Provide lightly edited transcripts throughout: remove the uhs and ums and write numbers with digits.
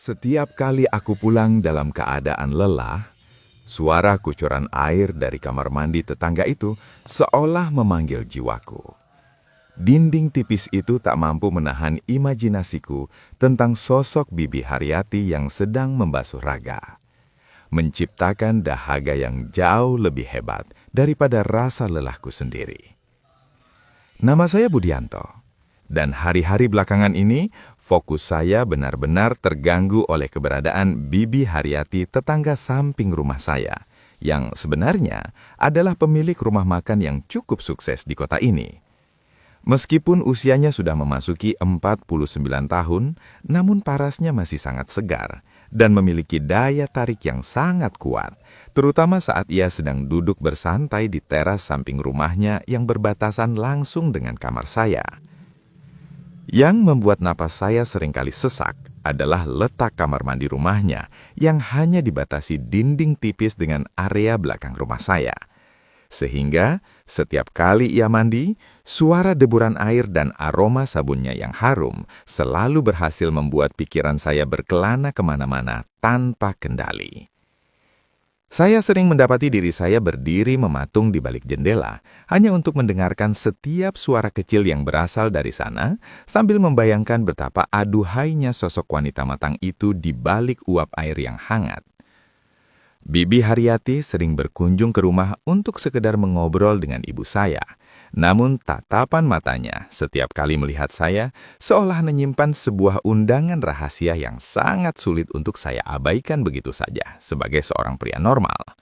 Setiap kali aku pulang dalam keadaan lelah, suara kucuran air dari kamar mandi tetangga itu seolah memanggil jiwaku. Dinding tipis itu tak mampu menahan imajinasiku tentang sosok Bibi Haryati yang sedang membasuh raga, menciptakan dahaga yang jauh lebih hebat daripada rasa lelahku sendiri. Nama saya Budianto, dan hari-hari belakangan ini fokus saya benar-benar terganggu oleh keberadaan Bibi Haryati tetangga samping rumah saya, yang sebenarnya adalah pemilik rumah makan yang cukup sukses di kota ini. Meskipun usianya sudah memasuki 49 tahun, namun parasnya masih sangat segar dan memiliki daya tarik yang sangat kuat, terutama saat ia sedang duduk bersantai di teras samping rumahnya yang berbatasan langsung dengan kamar saya. Yang membuat napas saya seringkali sesak adalah letak kamar mandi rumahnya yang hanya dibatasi dinding tipis dengan area belakang rumah saya. Sehingga setiap kali ia mandi, suara deburan air dan aroma sabunnya yang harum selalu berhasil membuat pikiran saya berkelana kemana-mana tanpa kendali. Saya sering mendapati diri saya berdiri mematung di balik jendela, hanya untuk mendengarkan setiap suara kecil yang berasal dari sana, sambil membayangkan betapa aduhainya sosok wanita matang itu di balik uap air yang hangat. Bibi Haryati sering berkunjung ke rumah untuk sekedar mengobrol dengan ibu saya. Namun tatapan matanya setiap kali melihat saya seolah menyimpan sebuah undangan rahasia yang sangat sulit untuk saya abaikan begitu saja sebagai seorang pria normal.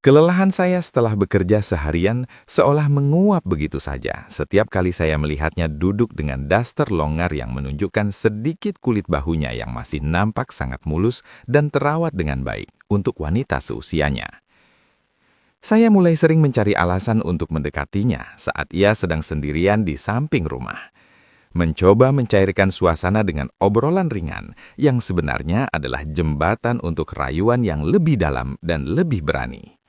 Kelelahan saya setelah bekerja seharian seolah menguap begitu saja setiap kali saya melihatnya duduk dengan daster longgar yang menunjukkan sedikit kulit bahunya yang masih nampak sangat mulus dan terawat dengan baik untuk wanita seusianya. Saya mulai sering mencari alasan untuk mendekatinya saat ia sedang sendirian di samping rumah. Mencoba mencairkan suasana dengan obrolan ringan yang sebenarnya adalah jembatan untuk rayuan yang lebih dalam dan lebih berani.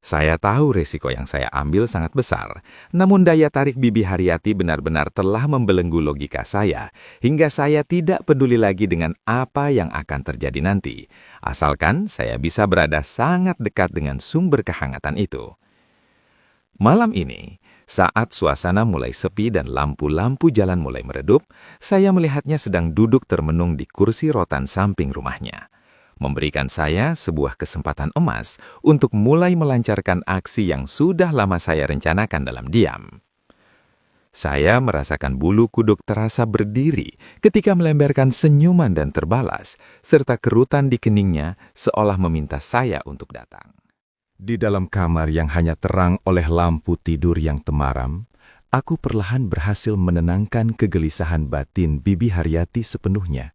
Saya tahu resiko yang saya ambil sangat besar, namun daya tarik Bibi Haryati benar-benar telah membelenggu logika saya, hingga saya tidak peduli lagi dengan apa yang akan terjadi nanti, asalkan saya bisa berada sangat dekat dengan sumber kehangatan itu. Malam ini, saat suasana mulai sepi dan lampu-lampu jalan mulai meredup, saya melihatnya sedang duduk termenung di kursi rotan samping rumahnya, memberikan saya sebuah kesempatan emas untuk mulai melancarkan aksi yang sudah lama saya rencanakan dalam diam. Saya merasakan bulu kuduk terasa berdiri ketika melemparkan senyuman dan terbalas, serta kerutan di keningnya seolah meminta saya untuk datang. Di dalam kamar yang hanya terang oleh lampu tidur yang temaram, aku perlahan berhasil menenangkan kegelisahan batin Bibi Haryati sepenuhnya,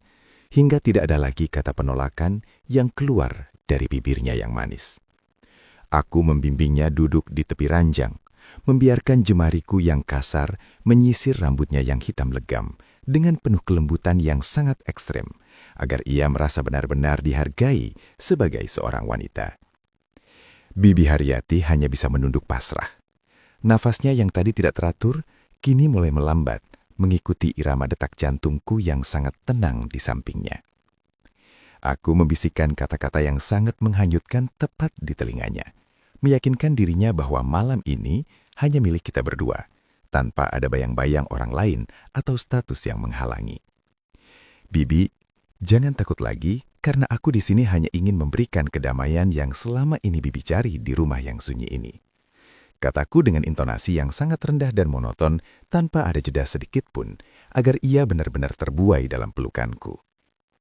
hingga tidak ada lagi kata penolakan yang keluar dari bibirnya yang manis. Aku membimbingnya duduk di tepi ranjang, membiarkan jemariku yang kasar menyisir rambutnya yang hitam legam dengan penuh kelembutan yang sangat ekstrem, agar ia merasa benar-benar dihargai sebagai seorang wanita. Bibi Haryati hanya bisa menunduk pasrah. Nafasnya yang tadi tidak teratur, kini mulai melambat, mengikuti irama detak jantungku yang sangat tenang di sampingnya. Aku membisikkan kata-kata yang sangat menghanyutkan tepat di telinganya, meyakinkan dirinya bahwa malam ini hanya milik kita berdua, tanpa ada bayang-bayang orang lain atau status yang menghalangi. Bibi, jangan takut lagi, karena aku di sini hanya ingin memberikan kedamaian yang selama ini Bibi cari di rumah yang sunyi ini. Kataku dengan intonasi yang sangat rendah dan monoton tanpa ada jeda sedikit pun, agar ia benar-benar terbuai dalam pelukanku.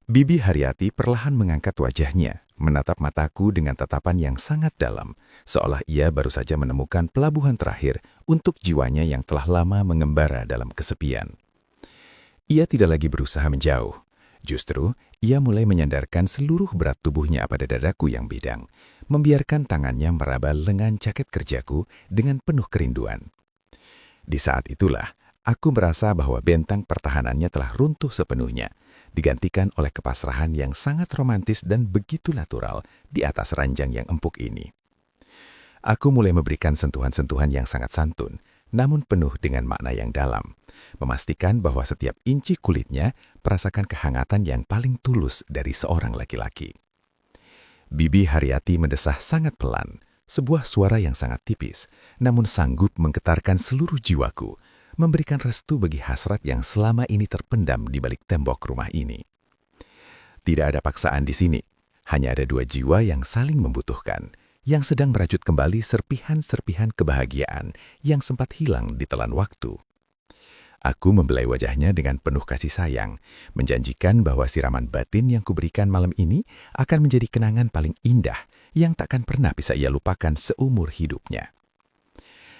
Bibi Haryati perlahan mengangkat wajahnya, menatap mataku dengan tatapan yang sangat dalam, seolah ia baru saja menemukan pelabuhan terakhir untuk jiwanya yang telah lama mengembara dalam kesepian. Ia tidak lagi berusaha menjauh. Justru, ia mulai menyandarkan seluruh berat tubuhnya pada dadaku yang bidang, membiarkan tangannya meraba lengan jaket kerjaku dengan penuh kerinduan. Di saat itulah, aku merasa bahwa bentang pertahanannya telah runtuh sepenuhnya, digantikan oleh kepasrahan yang sangat romantis dan begitu natural di atas ranjang yang empuk ini. Aku mulai memberikan sentuhan-sentuhan yang sangat santun, namun penuh dengan makna yang dalam, memastikan bahwa setiap inci kulitnya merasakan kehangatan yang paling tulus dari seorang laki-laki. Bibi Haryati mendesah sangat pelan, sebuah suara yang sangat tipis, namun sanggup menggetarkan seluruh jiwaku, memberikan restu bagi hasrat yang selama ini terpendam di balik tembok rumah ini. Tidak ada paksaan di sini, hanya ada dua jiwa yang saling membutuhkan, yang sedang merajut kembali serpihan-serpihan kebahagiaan yang sempat hilang di telan waktu. Aku membelai wajahnya dengan penuh kasih sayang, menjanjikan bahwa siraman batin yang kuberikan malam ini akan menjadi kenangan paling indah yang takkan pernah bisa ia lupakan seumur hidupnya.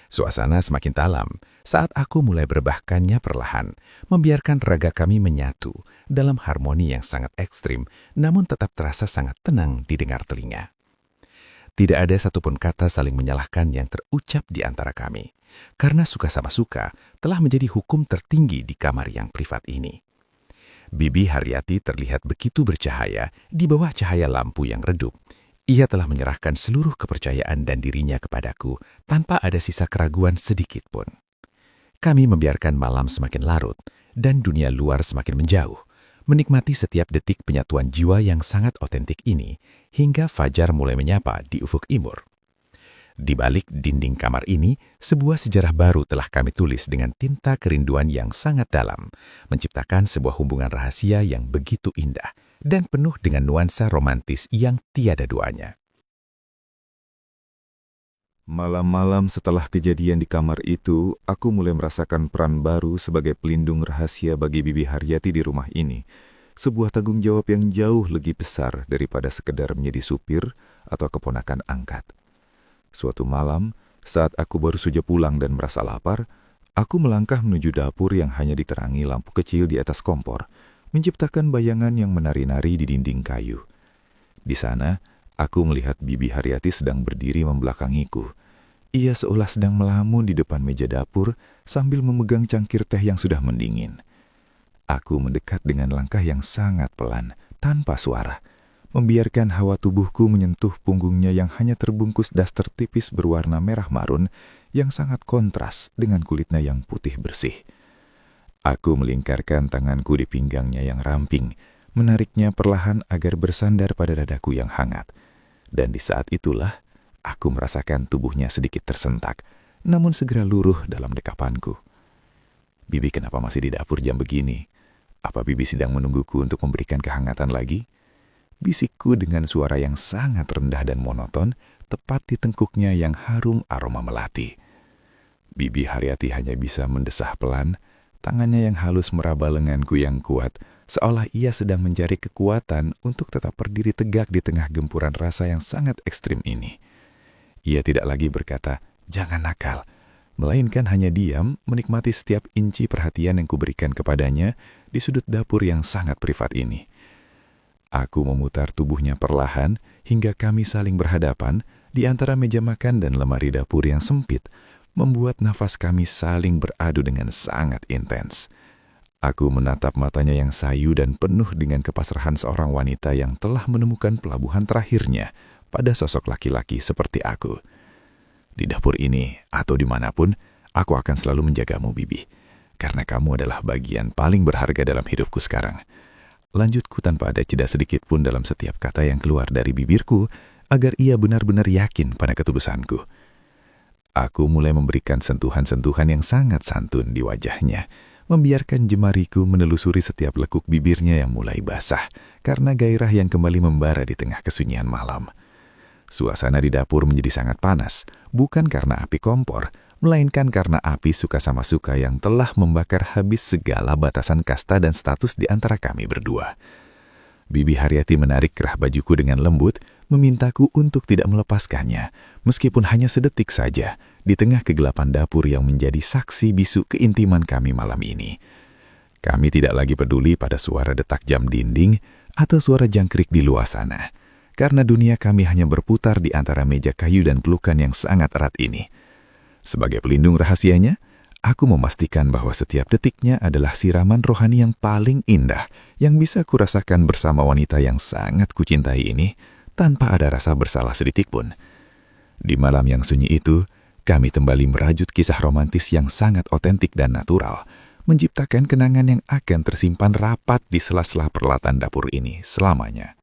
Suasana semakin dalam saat aku mulai berbahkannya perlahan, membiarkan raga kami menyatu dalam harmoni yang sangat ekstrim, namun tetap terasa sangat tenang didengar telinga. Tidak ada satupun kata saling menyalahkan yang terucap di antara kami, karena suka sama suka telah menjadi hukum tertinggi di kamar yang privat ini. Bibi Haryati terlihat begitu bercahaya di bawah cahaya lampu yang redup. Ia telah menyerahkan seluruh kepercayaan dan dirinya kepadaku tanpa ada sisa keraguan sedikit pun. Kami membiarkan malam semakin larut dan dunia luar semakin menjauh, menikmati setiap detik penyatuan jiwa yang sangat otentik ini, hingga fajar mulai menyapa di ufuk timur. Di balik dinding kamar ini, sebuah sejarah baru telah kami tulis dengan tinta kerinduan yang sangat dalam, menciptakan sebuah hubungan rahasia yang begitu indah dan penuh dengan nuansa romantis yang tiada duanya. Malam-malam setelah kejadian di kamar itu, aku mulai merasakan peran baru sebagai pelindung rahasia bagi Bibi Haryati di rumah ini. Sebuah tanggung jawab yang jauh lebih besar daripada sekedar menjadi supir atau keponakan angkat. Suatu malam, saat aku baru saja pulang dan merasa lapar, aku melangkah menuju dapur yang hanya diterangi lampu kecil di atas kompor, menciptakan bayangan yang menari-nari di dinding kayu. Di sana, aku melihat Bibi Haryati sedang berdiri membelakangiku. Ia seolah sedang melamun di depan meja dapur sambil memegang cangkir teh yang sudah mendingin. Aku mendekat dengan langkah yang sangat pelan, tanpa suara, membiarkan hawa tubuhku menyentuh punggungnya yang hanya terbungkus daster tipis berwarna merah marun yang sangat kontras dengan kulitnya yang putih bersih. Aku melingkarkan tanganku di pinggangnya yang ramping, menariknya perlahan agar bersandar pada dadaku yang hangat. Dan di saat itulah, aku merasakan tubuhnya sedikit tersentak, namun segera luruh dalam dekapanku. Bibi kenapa masih di dapur jam begini? Apa Bibi sedang menungguku untuk memberikan kehangatan lagi? Bisikku dengan suara yang sangat rendah dan monoton, tepat di tengkuknya yang harum aroma melati. Bibi Haryati hanya bisa mendesah pelan, tangannya yang halus meraba lenganku yang kuat, seolah ia sedang mencari kekuatan untuk tetap berdiri tegak di tengah gempuran rasa yang sangat ekstrim ini. Ia tidak lagi berkata, "Jangan nakal," melainkan hanya diam menikmati setiap inci perhatian yang kuberikan kepadanya di sudut dapur yang sangat privat ini. Aku memutar tubuhnya perlahan hingga kami saling berhadapan di antara meja makan dan lemari dapur yang sempit, membuat nafas kami saling beradu dengan sangat intens. Aku menatap matanya yang sayu dan penuh dengan kepasrahan seorang wanita yang telah menemukan pelabuhan terakhirnya pada sosok laki-laki seperti aku. Di dapur ini atau dimanapun, aku akan selalu menjagamu, Bibi, karena kamu adalah bagian paling berharga dalam hidupku sekarang. Lanjutku tanpa ada jeda sedikit pun dalam setiap kata yang keluar dari bibirku, agar ia benar-benar yakin pada ketulusanku. Aku mulai memberikan sentuhan-sentuhan yang sangat santun di wajahnya, membiarkan jemariku menelusuri setiap lekuk bibirnya yang mulai basah, karena gairah yang kembali membara di tengah kesunyian malam. Suasana di dapur menjadi sangat panas, bukan karena api kompor, melainkan karena api suka sama suka yang telah membakar habis segala batasan kasta dan status di antara kami berdua. Bibi Haryati menarik kerah bajuku dengan lembut, memintaku untuk tidak melepaskannya, meskipun hanya sedetik saja, di tengah kegelapan dapur yang menjadi saksi bisu keintiman kami malam ini. Kami tidak lagi peduli pada suara detak jam dinding atau suara jangkrik di luar sana, karena dunia kami hanya berputar di antara meja kayu dan pelukan yang sangat erat ini. Sebagai pelindung rahasianya, aku memastikan bahwa setiap detiknya adalah siraman rohani yang paling indah yang bisa kurasakan bersama wanita yang sangat kucintai ini tanpa ada rasa bersalah sedikit pun. Di malam yang sunyi itu, Kami kembali merajut kisah romantis yang sangat otentik dan natural, menciptakan kenangan yang akan tersimpan rapat di sela-sela peralatan dapur ini selamanya.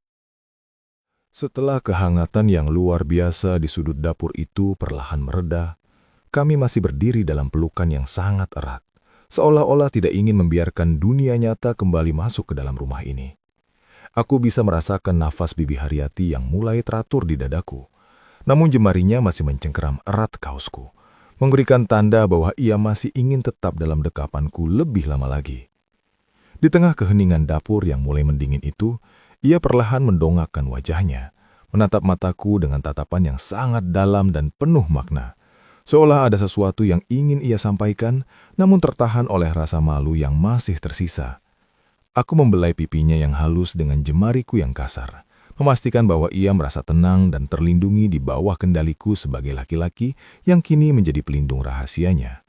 Setelah kehangatan yang luar biasa di sudut dapur itu perlahan mereda, kami masih berdiri dalam pelukan yang sangat erat, seolah-olah tidak ingin membiarkan dunia nyata kembali masuk ke dalam rumah ini. Aku bisa merasakan nafas Bibi Haryati yang mulai teratur di dadaku, namun jemarinya masih mencengkeram erat kaosku, memberikan tanda bahwa ia masih ingin tetap dalam dekapanku lebih lama lagi. Di tengah keheningan dapur yang mulai mendingin itu, ia perlahan mendongakkan wajahnya, menatap mataku dengan tatapan yang sangat dalam dan penuh makna, seolah ada sesuatu yang ingin ia sampaikan, namun tertahan oleh rasa malu yang masih tersisa. Aku membelai pipinya yang halus dengan jemariku yang kasar, memastikan bahwa ia merasa tenang dan terlindungi di bawah kendaliku sebagai laki-laki yang kini menjadi pelindung rahasianya.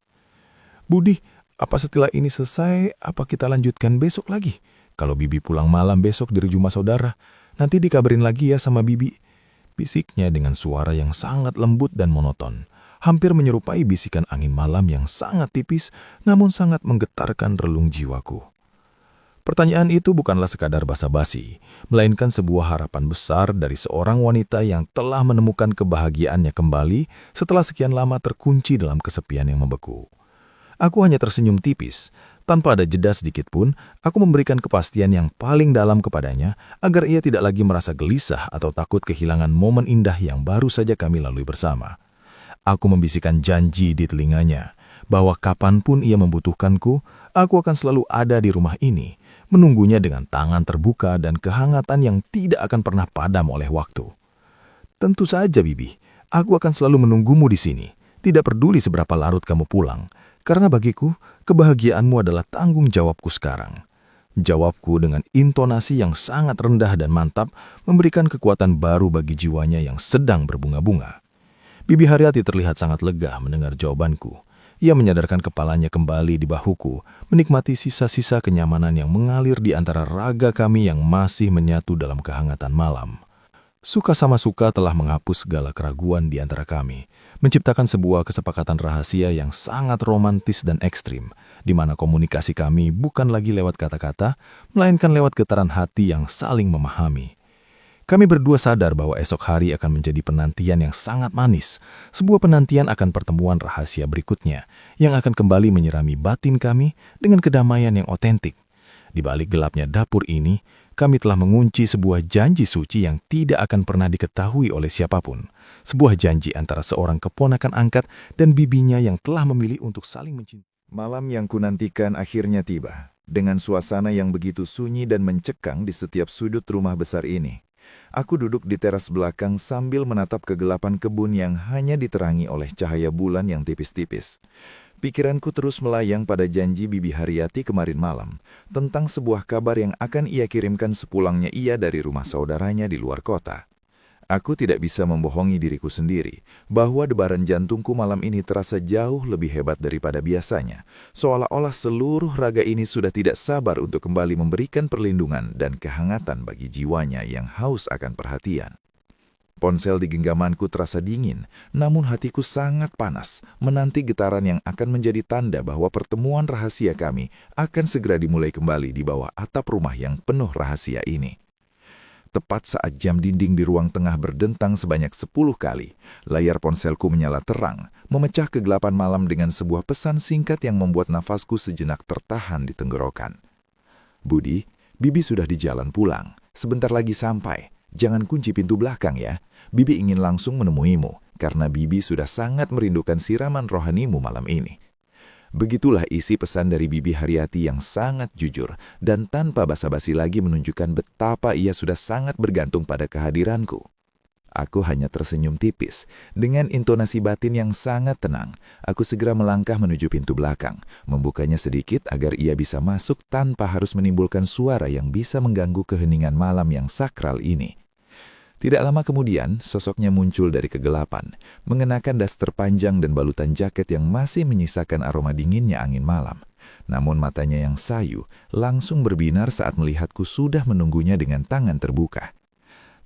"Budi, apa setelah ini selesai, apa kita lanjutkan besok lagi? Kalau Bibi pulang malam besok dari rumah saudara, nanti dikabarin lagi ya sama Bibi," bisiknya dengan suara yang sangat lembut dan monoton, hampir menyerupai bisikan angin malam yang sangat tipis namun sangat menggetarkan relung jiwaku. Pertanyaan itu bukanlah sekadar basa-basi, melainkan sebuah harapan besar dari seorang wanita yang telah menemukan kebahagiaannya kembali setelah sekian lama terkunci dalam kesepian yang membeku. Aku hanya tersenyum tipis. Tanpa ada jeda sedikit pun, aku memberikan kepastian yang paling dalam kepadanya agar ia tidak lagi merasa gelisah atau takut kehilangan momen indah yang baru saja kami lalui bersama. Aku membisikkan janji di telinganya bahwa kapanpun ia membutuhkanku, aku akan selalu ada di rumah ini, menunggunya dengan tangan terbuka dan kehangatan yang tidak akan pernah padam oleh waktu. "Tentu saja, Bibi. Aku akan selalu menunggumu di sini. Tidak peduli seberapa larut kamu pulang. Karena bagiku, kebahagiaanmu adalah tanggung jawabku sekarang." Jawabku dengan intonasi yang sangat rendah dan mantap memberikan kekuatan baru bagi jiwanya yang sedang berbunga-bunga. Bibi Haryati terlihat sangat lega mendengar jawabanku. Ia menyadarkan kepalanya kembali di bahuku, menikmati sisa-sisa kenyamanan yang mengalir di antara raga kami yang masih menyatu dalam kehangatan malam. Suka sama suka telah menghapus segala keraguan di antara kami, menciptakan sebuah kesepakatan rahasia yang sangat romantis dan ekstrim, di mana komunikasi kami bukan lagi lewat kata-kata, melainkan lewat getaran hati yang saling memahami. Kami berdua sadar bahwa esok hari akan menjadi penantian yang sangat manis, sebuah penantian akan pertemuan rahasia berikutnya, yang akan kembali menyirami batin kami dengan kedamaian yang otentik. Di balik gelapnya dapur ini, kami telah mengunci sebuah janji suci yang tidak akan pernah diketahui oleh siapapun. Sebuah janji antara seorang keponakan angkat dan bibinya yang telah memilih untuk saling mencintai. Malam yang kunantikan akhirnya tiba, dengan suasana yang begitu sunyi dan mencekam di setiap sudut rumah besar ini. Aku duduk di teras belakang sambil menatap kegelapan kebun yang hanya diterangi oleh cahaya bulan yang tipis-tipis. Pikiranku terus melayang pada janji Bibi Haryati kemarin malam, tentang sebuah kabar yang akan ia kirimkan sepulangnya ia dari rumah saudaranya di luar kota. Aku tidak bisa membohongi diriku sendiri, bahwa debaran jantungku malam ini terasa jauh lebih hebat daripada biasanya, seolah-olah seluruh raga ini sudah tidak sabar untuk kembali memberikan perlindungan dan kehangatan bagi jiwanya yang haus akan perhatian. Ponsel di genggamanku terasa dingin, namun hatiku sangat panas, menanti getaran yang akan menjadi tanda bahwa pertemuan rahasia kami akan segera dimulai kembali di bawah atap rumah yang penuh rahasia ini. Tepat saat jam dinding di ruang tengah berdentang sebanyak 10 kali, layar ponselku menyala terang, memecah kegelapan malam dengan sebuah pesan singkat yang membuat nafasku sejenak tertahan di tenggorokan. "Budi, Bibi sudah di jalan pulang. Sebentar lagi sampai. Jangan kunci pintu belakang ya. Bibi ingin langsung menemuimu, karena Bibi sudah sangat merindukan siraman rohanimu malam ini." Begitulah isi pesan dari Bibi Haryati yang sangat jujur dan tanpa basa-basi lagi menunjukkan betapa ia sudah sangat bergantung pada kehadiranku. Aku hanya tersenyum tipis. Dengan intonasi batin yang sangat tenang, aku segera melangkah menuju pintu belakang, membukanya sedikit agar ia bisa masuk tanpa harus menimbulkan suara yang bisa mengganggu keheningan malam yang sakral ini. Tidak lama kemudian, sosoknya muncul dari kegelapan, mengenakan daster panjang dan balutan jaket yang masih menyisakan aroma dinginnya angin malam. Namun matanya yang sayu langsung berbinar saat melihatku sudah menunggunya dengan tangan terbuka.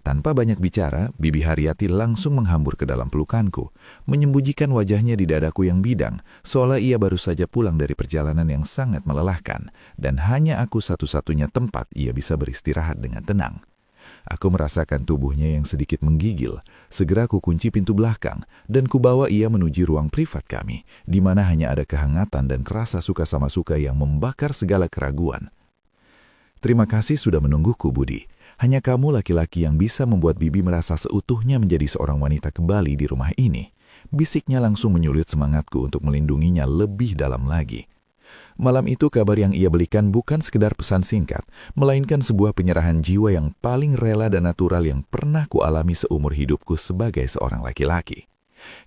Tanpa banyak bicara, Bibi Haryati langsung menghambur ke dalam pelukanku, menyembunyikan wajahnya di dadaku yang bidang, seolah ia baru saja pulang dari perjalanan yang sangat melelahkan, dan hanya aku satu-satunya tempat ia bisa beristirahat dengan tenang. Aku merasakan tubuhnya yang sedikit menggigil. Segera ku kunci pintu belakang, dan kubawa ia menuju ruang privat kami, di mana hanya ada kehangatan dan rasa suka sama suka yang membakar segala keraguan. Terima kasih sudah menungguku, Budi. Hanya kamu laki-laki yang bisa membuat Bibi merasa seutuhnya menjadi seorang wanita kembali di rumah ini. Bisiknya langsung menyulut semangatku untuk melindunginya lebih dalam lagi. Malam itu kabar yang ia belikan bukan sekedar pesan singkat, melainkan sebuah penyerahan jiwa yang paling rela dan natural yang pernah kualami seumur hidupku sebagai seorang laki-laki.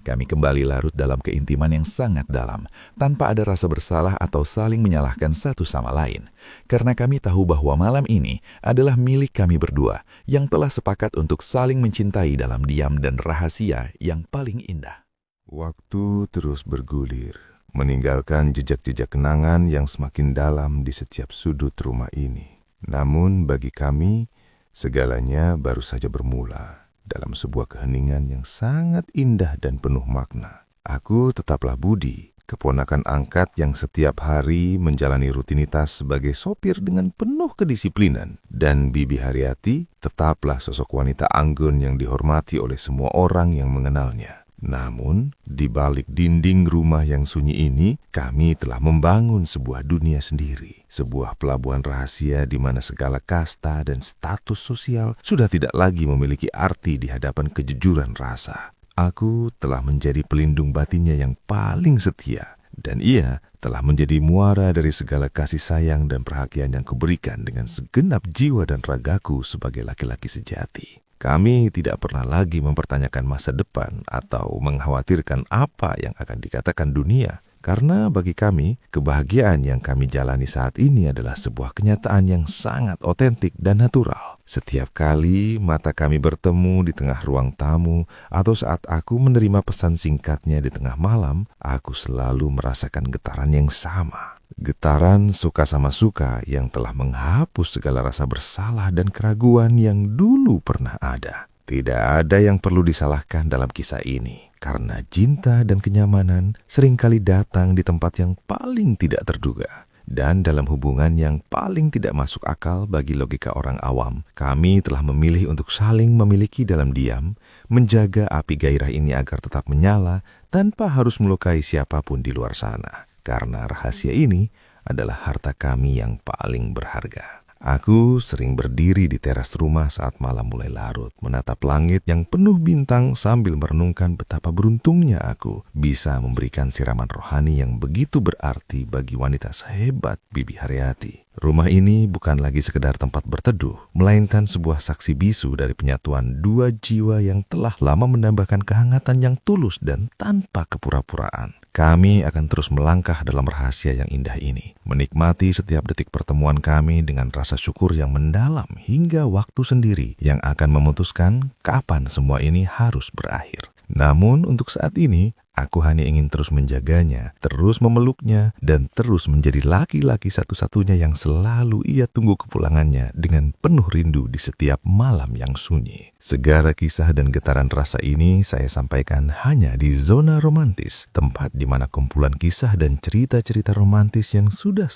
Kami kembali larut dalam keintiman yang sangat dalam, tanpa ada rasa bersalah atau saling menyalahkan satu sama lain. Karena kami tahu bahwa malam ini adalah milik kami berdua, yang telah sepakat untuk saling mencintai dalam diam dan rahasia yang paling indah. Waktu terus bergulir, meninggalkan jejak-jejak kenangan yang semakin dalam di setiap sudut rumah ini. Namun bagi kami, segalanya baru saja bermula dalam sebuah keheningan yang sangat indah dan penuh makna. Aku tetaplah Budi, keponakan angkat yang setiap hari menjalani rutinitas sebagai sopir dengan penuh kedisiplinan. Dan Bibi Haryati tetaplah sosok wanita anggun yang dihormati oleh semua orang yang mengenalnya. Namun, di balik dinding rumah yang sunyi ini, kami telah membangun sebuah dunia sendiri. Sebuah pelabuhan rahasia di mana segala kasta dan status sosial sudah tidak lagi memiliki arti di hadapan kejujuran rasa. Aku telah menjadi pelindung batinnya yang paling setia, dan ia telah menjadi muara dari segala kasih sayang dan perhatian yang kuberikan dengan segenap jiwa dan ragaku sebagai laki-laki sejati. Kami tidak pernah lagi mempertanyakan masa depan atau mengkhawatirkan apa yang akan dikatakan dunia. Karena bagi kami, kebahagiaan yang kami jalani saat ini adalah sebuah kenyataan yang sangat otentik dan natural. Setiap kali mata kami bertemu di tengah ruang tamu atau saat aku menerima pesan singkatnya di tengah malam, aku selalu merasakan getaran yang sama. Getaran suka sama suka yang telah menghapus segala rasa bersalah dan keraguan yang dulu pernah ada. Tidak ada yang perlu disalahkan dalam kisah ini, karena cinta dan kenyamanan seringkali datang di tempat yang paling tidak terduga. Dan dalam hubungan yang paling tidak masuk akal bagi logika orang awam, kami telah memilih untuk saling memiliki dalam diam, menjaga api gairah ini agar tetap menyala tanpa harus melukai siapapun di luar sana. Karena rahasia ini adalah harta kami yang paling berharga. Aku sering berdiri di teras rumah saat malam mulai larut, menatap langit yang penuh bintang sambil merenungkan betapa beruntungnya aku bisa memberikan siraman rohani yang begitu berarti bagi wanita sehebat Bibi Haryati. Rumah ini bukan lagi sekedar tempat berteduh, melainkan sebuah saksi bisu dari penyatuan dua jiwa yang telah lama mendambakan kehangatan yang tulus dan tanpa kepura-puraan. Kami akan terus melangkah dalam rahasia yang indah ini, menikmati setiap detik pertemuan kami dengan rasa syukur yang mendalam hingga waktu sendiri yang akan memutuskan kapan semua ini harus berakhir. Namun untuk saat ini, aku hanya ingin terus menjaganya, terus memeluknya, dan terus menjadi laki-laki satu-satunya yang selalu ia tunggu kepulangannya dengan penuh rindu di setiap malam yang sunyi. Segala kisah dan getaran rasa ini saya sampaikan hanya di Zona Romantis, tempat di mana kumpulan kisah dan cerita-cerita romantis yang sudah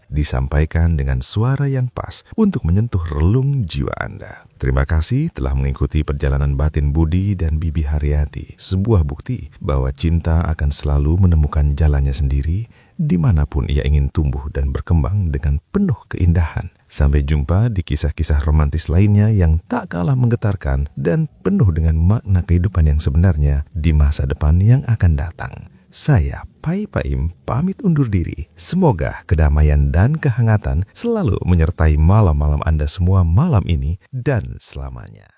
disampaikan dengan suara yang pas untuk menyentuh relung jiwa Anda. Terima kasih telah mengikuti perjalanan batin Budi dan Bibi Haryati, sebuah bukti bahwa cinta akan selalu menemukan jalannya sendiri dimanapun ia ingin tumbuh dan berkembang dengan penuh keindahan. Sampai jumpa di kisah-kisah romantis lainnya yang tak kalah menggetarkan dan penuh dengan makna kehidupan yang sebenarnya di masa depan yang akan datang. Saya, Pai Paim, pamit undur diri. Semoga kedamaian dan kehangatan selalu menyertai malam-malam Anda semua malam ini dan selamanya.